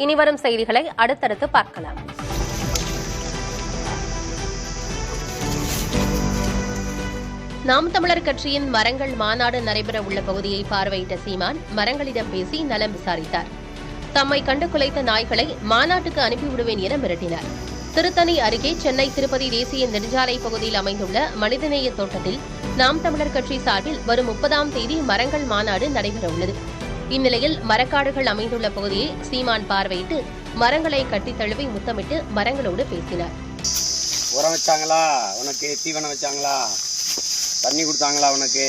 இனிவரும் செய்திகளை அடுத்தடுத்து பார்க்கலாம். நாம் தமிழர் கட்சியின் மரங்கள் மாநாடு நடைபெற உள்ள பகுதியை பார்வையிட்ட சீமான் மரங்களிடம் பேசி நலம் விசாரித்தார். தம்மை கண்டு குலைத்த நாய்களை மாநாட்டுக்கு அனுப்பிவிடுவேன் என மிரட்டினார். திருத்தணி அருகே சென்னை திருப்பதி தேசிய நெடுஞ்சாலை பகுதியில் அமைந்துள்ள மனிதநேய தோட்டத்தில் நாம் தமிழர் கட்சி சார்பில் வரும் 30ஆம் தேதி மரங்கள் மாநாடு நடைபெறவுள்ளது. இந்நிலையில் மரக்காடுகள் அமைந்துள்ள பகுதியை சீமான் பார்வையிட்டு மரங்களை கட்டித் தழுவி முத்தமிட்டு மரங்களோடு பேசினார். உரம் வச்சாங்களா உனக்கு? தீவனம் வச்சாங்களா? தண்ணி கொடுத்தாங்களா உனக்கு?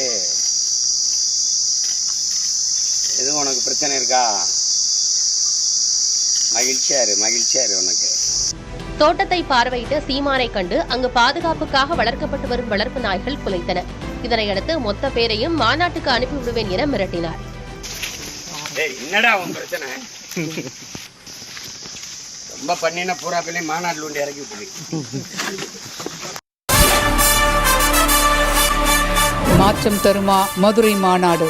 எதுவும் உனக்கு பிரச்சனை இருக்கா? மகிழ்ச்சியாரு உனக்கு. தோட்டத்தை பார்வையிட்ட சீமானை கண்டு அங்கு பாதுகாப்புக்காக வளர்க்கப்பட்டு வரும் வளர்ப்பு நாய்கள் குலைத்தன. இதனையடுத்து மொத்த பேரையும் மாநாட்டுக்கு அனுப்பிவிடுவேன் என மிரட்டினார். என்னடா உன் பிரச்சனை? ரொம்ப பண்ணின பூரா பிள்ளை மாநாட்டில் ஒன்று இறக்கி விட்டு. மாற்றம் தருமா மதுரை மாநாடு?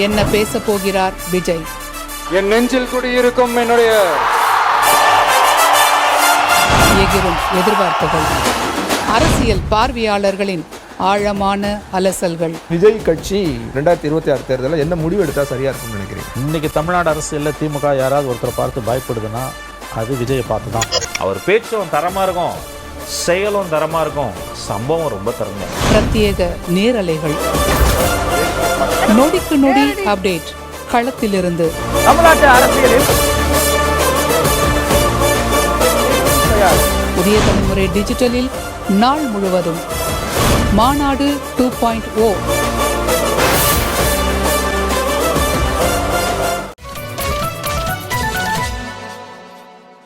என்ன பேச போகிறார் விஜய்? என் நெஞ்சில் குடியிருக்கும் என்னுடைய எகிரும் எதிர்பார்ப்புகள், அரசியல் பார்வையாளர்களின் ஆழமான அலசல்கள். விஜய் கட்சி 2026 தேர்தலில் என்ன முடிவு எடுத்தா சரியா இருக்கும்னு நினைக்கிறேன். இன்னைக்கு தமிழ்நாடு அரசியலில் திமுக யாராவது ஒருத்தரை பார்த்து பயப்படுதுன்னா அது விஜயை பார்த்து தான். அவர் பேச்சும் தரமா இருக்கும், செயலும் தரமா இருக்கும், சம்பவம் ரொம்ப தரமா. பிரத்யேக நேரலைகள், நொடிக்கு நொடி அப்டேட் களத்திலிருந்து. தமிழ்நாட்டு அரசியலில் புதிய தலைமுறை டிஜிட்டலில் நாள் முழுவதும் மாநாடு 2.0